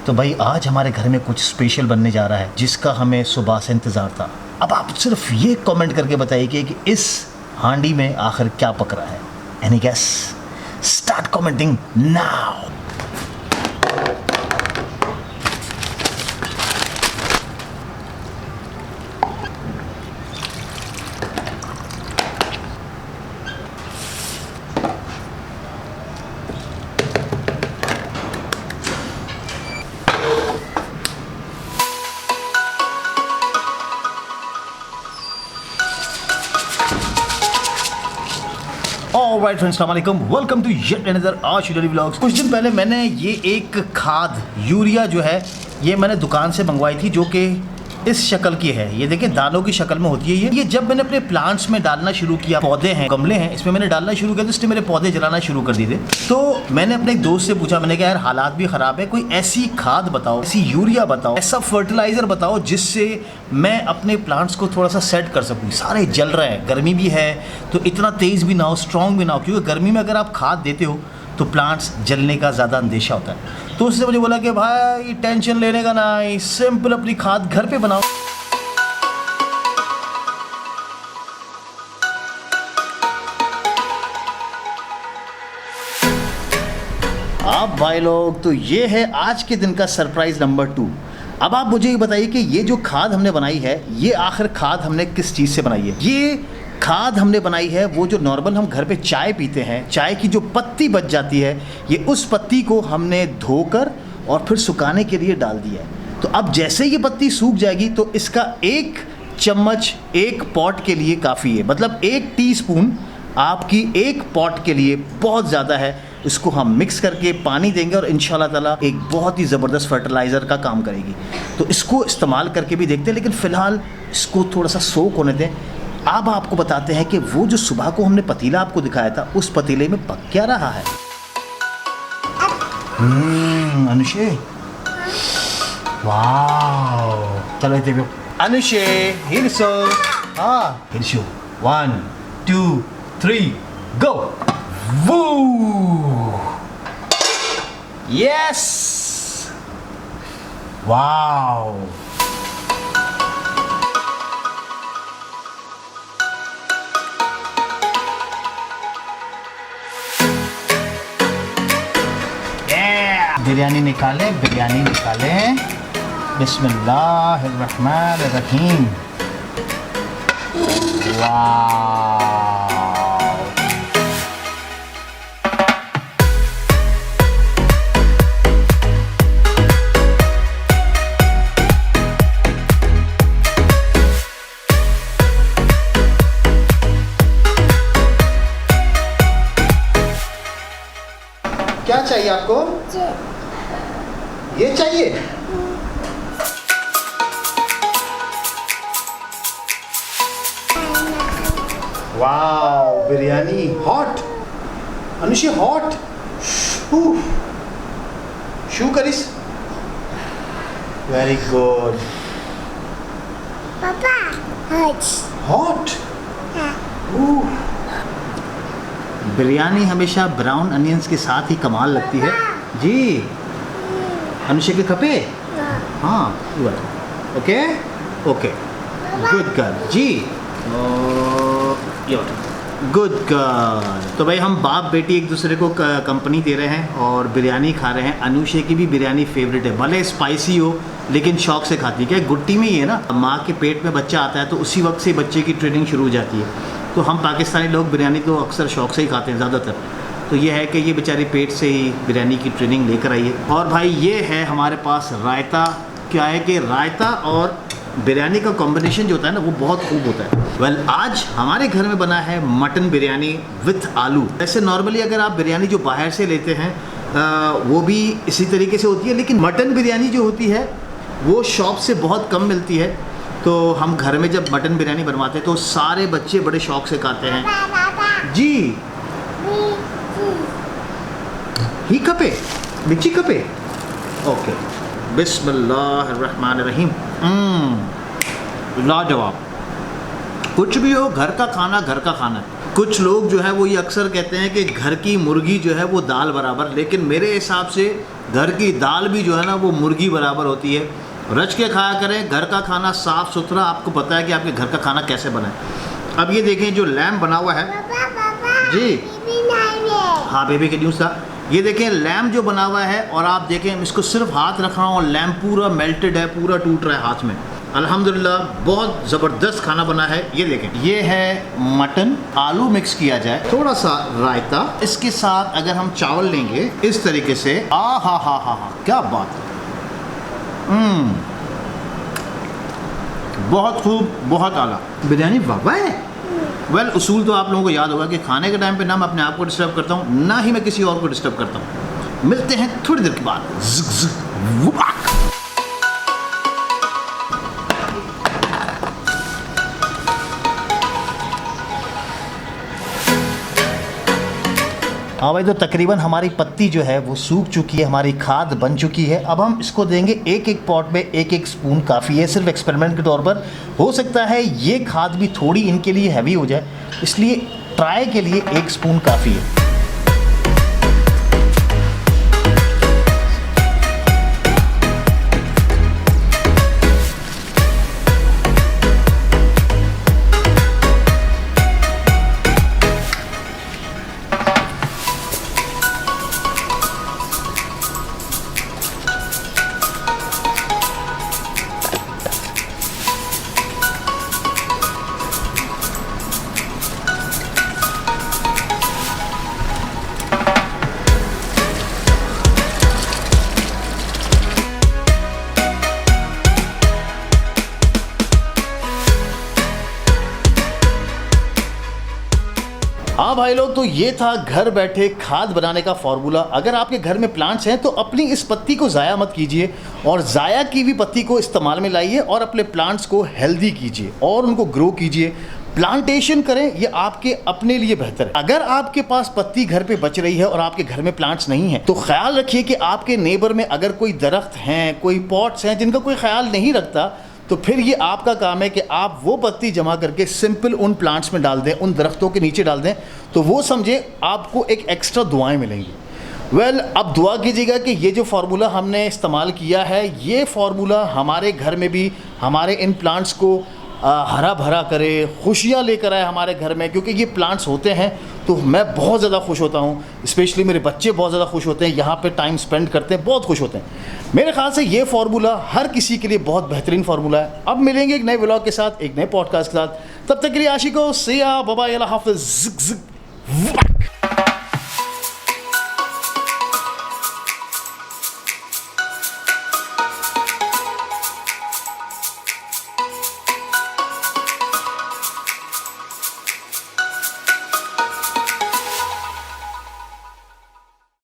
तो भाई आज हमारे घर में कुछ स्पेशल बनने जा रहा है जिसका हमें सुबह से इंतज़ार था। अब आप सिर्फ ये कमेंट करके बताइए कि इस हांडी में आखिर क्या पक रहा है। Any guess? Start commenting now. Alright friends, अस्सलाम वालेकुम, welcome to yet another Ashu daily vlogs. कुछ दिन पहले मैंने ये एक खाद यूरिया जो है ये मैंने दुकान से मंगवाई थी, जो कि इस शक्ल की है। ये देखिए दानों की शक्ल में होती है ये जब मैंने अपने प्लांट्स में डालना शुरू किया, पौधे हैं, गमले हैं, इसमें मैंने डालना शुरू किया तो इसने मेरे पौधे जलाना शुरू कर दिए थे। तो मैंने अपने एक दोस्त से पूछा, मैंने कहा यार हालात भी ख़राब है, कोई ऐसी खाद बताओ, ऐसी यूरिया बताओ, ऐसा फर्टिलाइज़र बताओ जिससे मैं अपने प्लांट्स को थोड़ा सा सेट कर सकूँ। सारे जल रहे हैं, गर्मी भी है तो इतना तेज़ भी ना हो, स्ट्रॉन्ग भी ना हो, क्योंकि गर्मी में अगर आप खाद देते हो तो प्लांट्स जलने का ज़्यादा अंदेशा होता है। तो उसने मुझे बोला कि भाई टेंशन लेने का ना, सिंपल अपनी खाद घर पे बनाओ। अब भाई लोग, तो ये है आज के दिन का सरप्राइज़ नंबर 2। अब आप मुझे ये बताइए कि ये जो खाद हमने बनाई है, ये आखिर खाद हमने किस चीज़ से बनाई है। ये खाद हमने बनाई है वो जो नॉर्मल हम घर पे चाय पीते हैं, चाय की जो पत्ती बच जाती है, ये उस पत्ती को हमने धोकर और फिर सुखाने के लिए डाल दिया है। तो अब जैसे ये पत्ती सूख जाएगी तो इसका 1 चम्मच एक पॉट के लिए काफ़ी है, मतलब 1 टीस्पून आपकी एक पॉट के लिए बहुत ज़्यादा है। इसको हम मिक्स करके पानी देंगे और इंशाल्लाह ताला एक बहुत ही ज़बरदस्त फर्टिलाइज़र का काम करेगी। तो इसको इस्तेमाल करके भी देखते हैं, लेकिन फ़िलहाल इसको थोड़ा सा सोख होने दें। अब आपको बताते हैं कि वो जो सुबह को हमने पतीला आपको दिखाया था, उस पतीले में पक क्या रहा है। अनुषे, वाह, चलो देखो अनुषे, हियर सो, हाँ here show, 1 2 3 go. Woo! Yes! Wow! Yeah! Biryani निकाले, बिरयानी निकाले। बिस्मिल्लाहिर्रहमानिर्रहीम। वाह! क्या चाहिए आपको? ये चाहिए? Wow, biryani hot. Anushi hot. शू करिस। Very good. पापा हॉट। बिरयानी हमेशा ब्राउन अनियंस के साथ ही कमाल लगती है जी। अनुषा के खपे? हाँ, ओके ओके, गुड गर्ल जी, गुड गर्ल। तो भाई हम बाप बेटी एक दूसरे को कंपनी दे रहे हैं और बिरयानी खा रहे हैं। अनुषा की भी बिरयानी फेवरेट है, भले स्पाइसी हो लेकिन शौक से खाती है। क्या गुट्टी में ही है ना, माँ के पेट में बच्चा आता है तो उसी वक्त से बच्चे की ट्रेनिंग शुरू हो जाती है। तो हम पाकिस्तानी लोग बिरयानी तो अक्सर शौक से ही खाते हैं ज़्यादातर। तो ये है कि ये बेचारी पेट से ही बिरयानी की ट्रेनिंग लेकर आई है। और भाई ये है हमारे पास रायता। क्या है कि रायता और बिरयानी का कॉम्बिनेशन जो होता है ना, वो बहुत खूब होता है। वेल, आज हमारे घर में बना है मटन बिरयानी विथ आलू। ऐसे नॉर्मली अगर आप बिरयानी जो बाहर से लेते हैं वो भी इसी तरीके से होती है, लेकिन मटन बिरयानी जो होती है वो शॉप से बहुत कम मिलती है। तो हम घर में जब मटन बिरयानी बनवाते हैं तो सारे बच्चे बड़े शौक से खाते हैं जी। ही कपे, बिच्ची कपे, ओके। बिस्मिल्लाहिर्रहमानिर्रहीम। लाजवाब। कुछ भी हो, घर का खाना घर का खाना है। कुछ लोग जो है वो ये अक्सर कहते हैं कि घर की मुर्गी जो है वो दाल बराबर, लेकिन मेरे हिसाब से घर की दाल भी जो है ना वो मुर्गी बराबर होती है। रच के खाया करें, घर का खाना साफ़ सुथरा, आपको पता है कि आपके घर का खाना कैसे बना है। अब ये देखें जो लैम्प बना हुआ है जी, हाँ बेबी के न्यूज़ था। ये देखें लैम्प जो बना हुआ है, और आप देखें इसको सिर्फ हाथ रख रहा हूँ और लैम्प पूरा मेल्टेड है, पूरा टूट रहा है हाथ में। अल्हम्दुलिल्लाह बहुत ज़बरदस्त खाना बना है। ये देखें, ये है मटन, आलू मिक्स किया जाए, थोड़ा सा रायता, इसके साथ अगर हम चावल लेंगे इस तरीके से, हा, क्या बात है, बहुत खूब, बहुत आला बिरयानी वाह है। वेल उसूल तो आप लोगों को याद होगा कि खाने के टाइम पे ना मैं अपने आप को डिस्टर्ब करता हूँ, ना ही मैं किसी और को डिस्टर्ब करता हूँ। मिलते हैं थोड़ी देर के बाद। हाँ भाई, तो तकरीबन हमारी पत्ती जो है वो सूख चुकी है, हमारी खाद बन चुकी है। अब हम इसको देंगे एक एक पॉट में एक एक स्पून, काफ़ी है, सिर्फ एक्सपेरिमेंट के तौर पर। हो सकता है ये खाद भी थोड़ी इनके लिए हैवी हो जाए, इसलिए ट्राई के लिए एक स्पून काफ़ी है। हाँ भाई लोग, तो ये था घर बैठे खाद बनाने का फॉर्मूला। अगर आपके घर में प्लांट्स हैं तो अपनी इस पत्ती को ज़ाया मत कीजिए, और ज़ाया की हुई पत्ती को इस्तेमाल में लाइए और अपने प्लांट्स को हेल्दी कीजिए और उनको ग्रो कीजिए। प्लांटेशन करें, ये आपके अपने लिए बेहतर है। अगर आपके पास पत्ती घर पे बच रही है और आपके घर में प्लांट्स नहीं है, तो ख्याल रखिए कि आपके नेबर में अगर कोई दरख्त हैं, कोई पॉट्स हैं जिनका कोई ख्याल नहीं रखता, तो फिर ये आपका काम है कि आप वो पत्ती जमा करके सिंपल उन प्लांट्स में डाल दें, उन दरख्तों के नीचे डाल दें, तो वो समझे आपको एक एक्स्ट्रा दुआएं मिलेंगी। वेल, अब दुआ कीजिएगा कि ये जो फार्मूला हमने इस्तेमाल किया है, ये फार्मूला हमारे घर में भी हमारे इन प्लांट्स को हरा भरा करे, खुशियाँ लेकर आए हमारे घर में। क्योंकि ये प्लांट्स होते हैं तो मैं बहुत ज़्यादा खुश होता हूँ, स्पेशली मेरे बच्चे बहुत ज़्यादा खुश होते हैं, यहाँ पे टाइम स्पेंड करते हैं, बहुत खुश होते हैं। मेरे ख्याल से ये फार्मूला हर किसी के लिए बहुत बेहतरीन फार्मूला है। अब मिलेंगे एक नए व्लॉग के साथ, एक नए पॉडकास्ट के साथ। तब तक के लिए आशिको से या बाबा, अल्लाह हाफ़िज़।